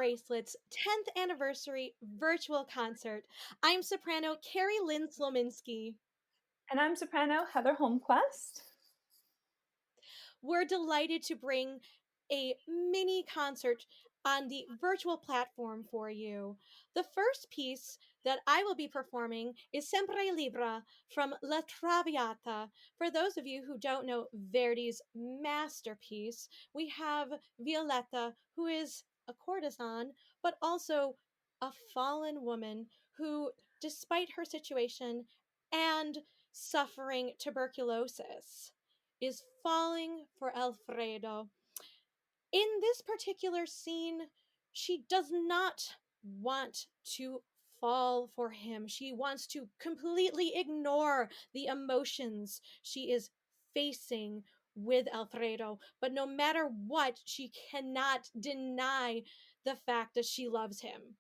Bracelets' 10th anniversary virtual concert. I'm soprano Carrie Lynn Slominski. And I'm soprano Heather Holmquist. We're delighted to bring a mini concert on the virtual platform for you. The first piece that I will be performing is Sempre Libera from La Traviata. For those of you who don't know Verdi's masterpiece, we have Violetta, who is a courtesan, but also a fallen woman who, despite her situation and suffering tuberculosis, is falling for Alfredo. In this particular scene, she does not want to fall for him. She wants to completely ignore the emotions she is facing with Alfredo. But no matter what, she cannot deny the fact that she loves him.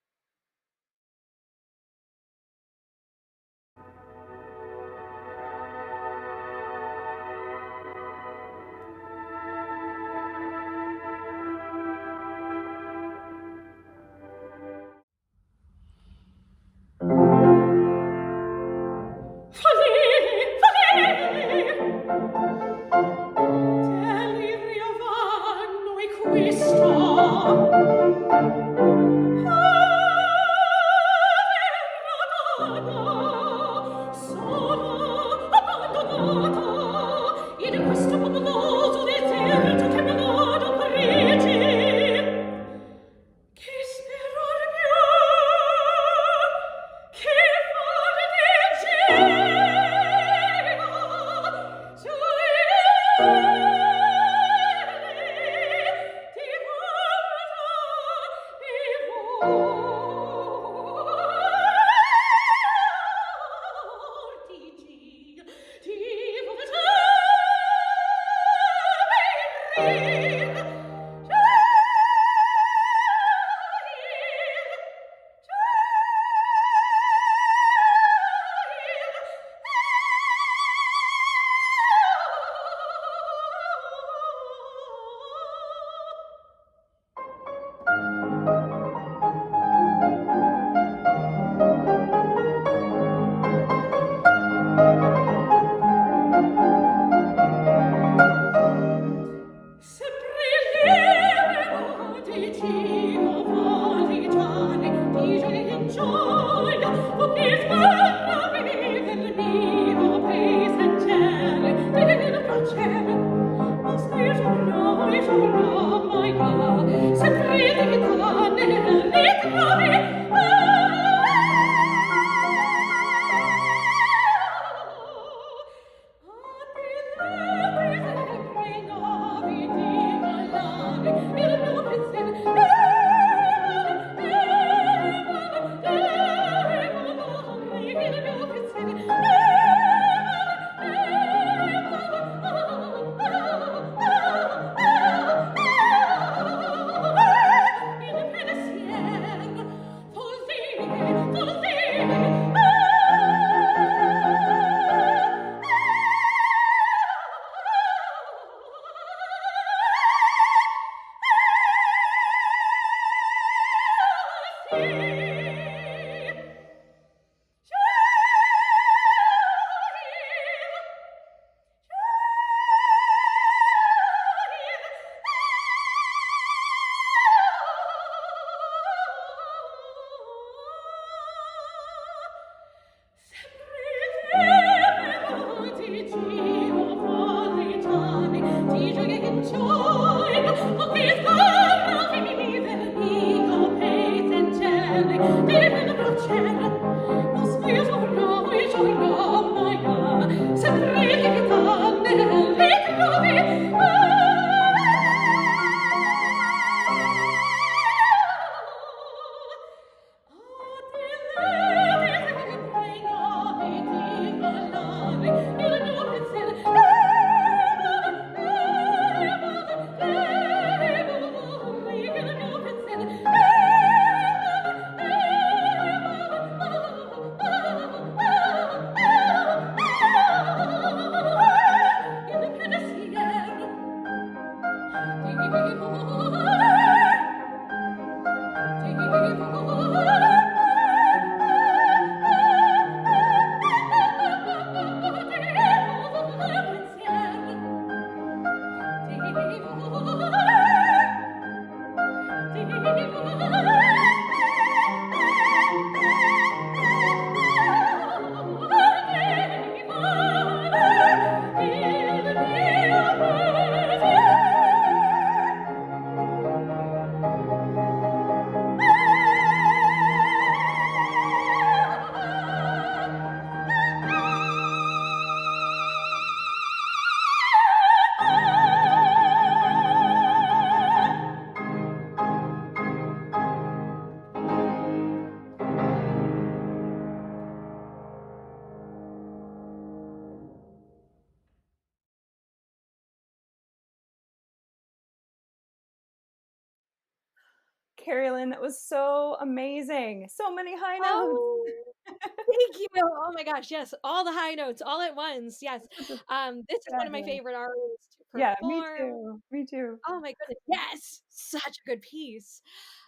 Carolyn. That was so amazing. So many high notes. Oh, thank you. Oh my gosh, yes, all the high notes all at once, yes. Such a This is one of my fabulous. favorite arias to Yeah, me perform. too. Me too. Oh my goodness, yes, such a good piece.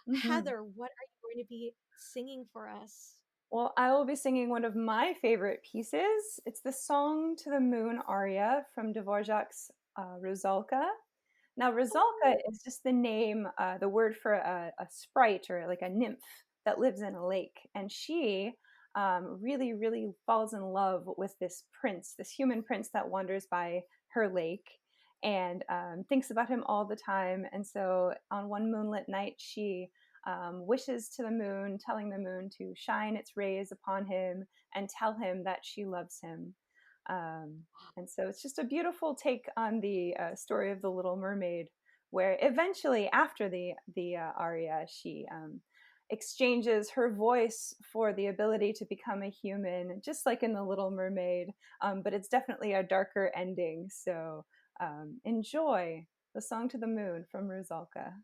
Mhm. Heather, what are you going to be singing for us? Well, I will be singing one of my favorite pieces. It's the Song to the Moon aria from Dvorak's Rusalka. Now, Rusalka Oh. is just the name, the word for a sprite or like a nymph that lives in a lake. And she really, really falls in love with this prince, this human prince that wanders by her lake and thinks about him all the time. And so on one moonlit night, she wishes to the moon, telling the moon to shine its rays upon him and tell him that she loves him. Um, and so it's just a beautiful take on the story of the Little Mermaid, where eventually, after the aria, she exchanges her voice for the ability to become a human, just like in the Little Mermaid. But it's definitely a darker ending. So enjoy the Song to the Moon from Rusalka.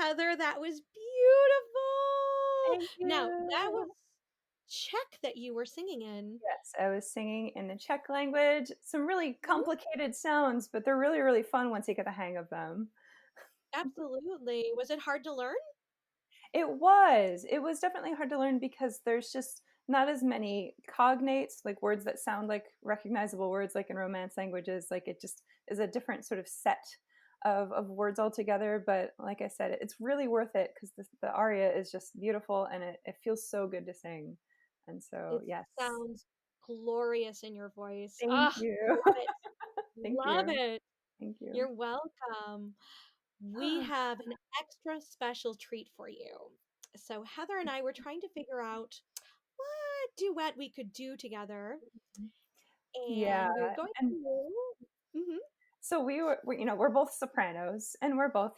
Heather, that was beautiful. Thank Now, that you. was Czech that you were singing in. Yes, I was singing in the Czech language. Some really Mhm. complicated sounds, but they're really, really fun once you get the hang of them. Absolutely. Was it hard to learn? It was. It was definitely hard to learn because there's just not as many cognates, like words that sound like recognizable words, like in Romance languages. Like it just is a different sort of set of words altogether. But like I said, it's really worth it because the aria is just beautiful and it feels so good to sing. And so, It yes, sounds glorious in your voice. thank Ah, you. love it. Thank Love you. it. Thank you. You're welcome. We have an extra special treat for you. So, Heather and I were trying to figure out what duet we could do together, Yeah. and we were going And through. Mhm. so we're both sopranos and we're both,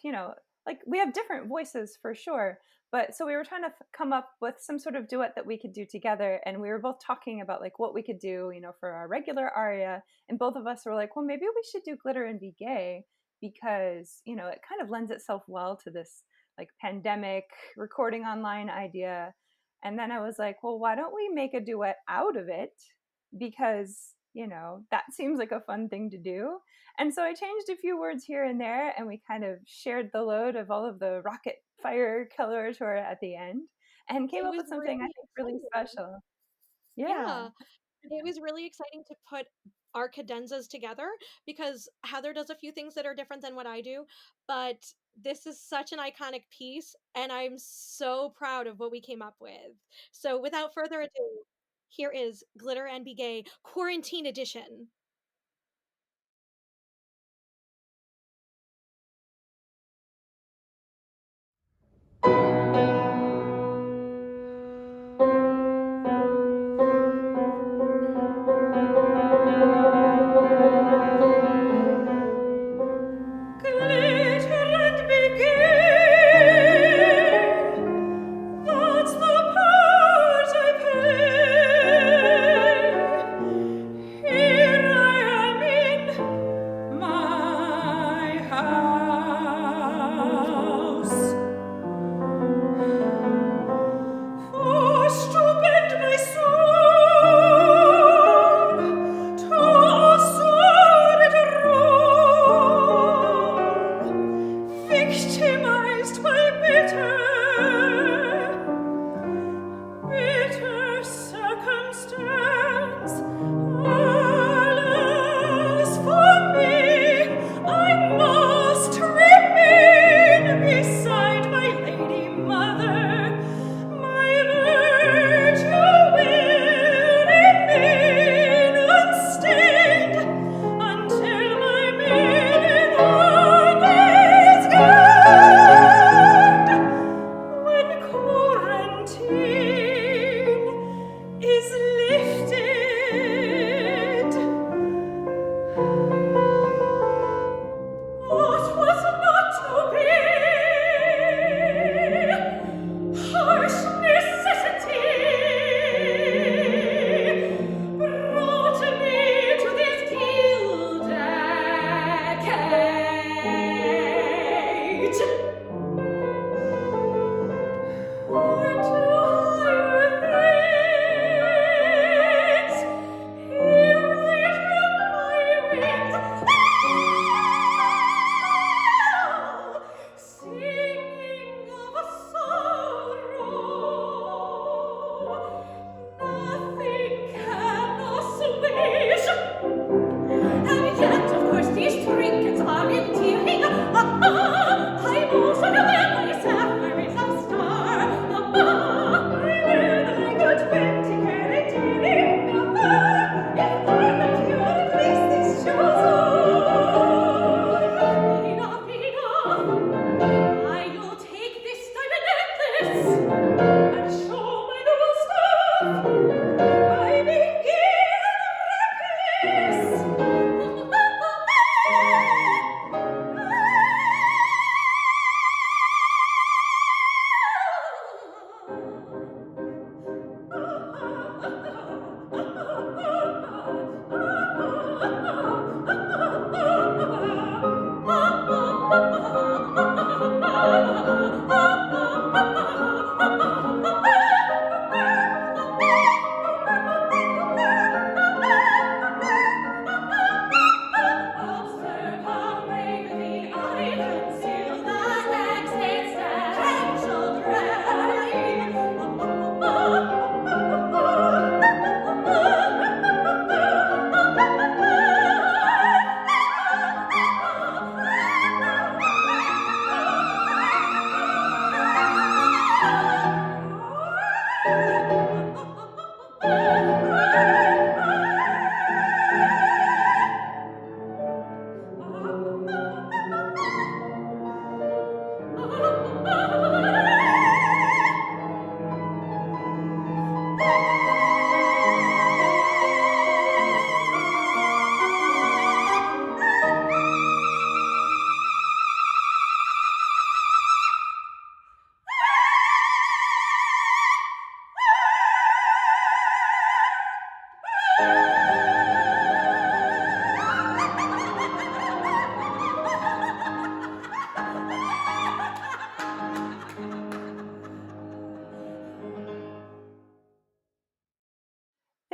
like we have different voices for sure. But so we were trying to come up with some sort of duet that we could do together. And we were both talking about like what we could do, for our regular aria. And both of us were like, well, maybe we should do Glitter and Be Gay because, it kind of lends itself well to this like pandemic recording online idea. And then I was like, well, why don't we make a duet out of it? Because, that seems like a fun thing to do. And so I changed a few words here and there, and we kind of shared the load of all of the rocket fire coloratura at the end and came It up was with something I really think really exciting. special. Yeah. Yeah. It was really exciting to put our cadenzas together because Heather does a few things that are different than what I do, but this is such an iconic piece, and I'm so proud of what we came up with. So, without further ado, here is Glitter and Be Gay Quarantine Edition. Glitter and be gay, that's the part I play. Here I am in my house, forced to bend my soul to a sordid role, victimized by bitter circumstance. Alas, for me, I must remain beside my lady mother. My virtue will remain unstained until my maiden is gained. When quarantine is lifted, what was not to be, harsh necessity brought me to this gilded cage. For to higher things here I my wings, singing of a sorrow nothing can assuage. And yet, of course, these trinkets are endearing. I'm also aware myself there is a star.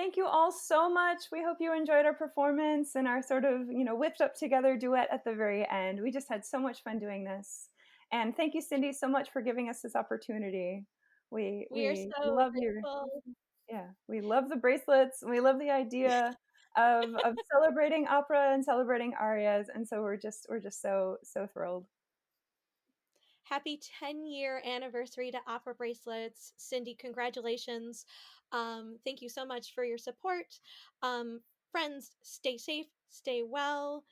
Thank you all so much. We hope you enjoyed our performance and our sort of, whipped up together duet at the very end. We just had so much fun doing this. And thank you, Cindy, so much for giving us this opportunity. We We are we so love your grateful. Yeah, we love the bracelets. We love the idea of celebrating opera and celebrating arias, and so we're just so thrilled. Happy 10-year anniversary to Opera Bracelets. Cindy, congratulations. Thank you so much for your support. Um, Friends, stay safe, stay well.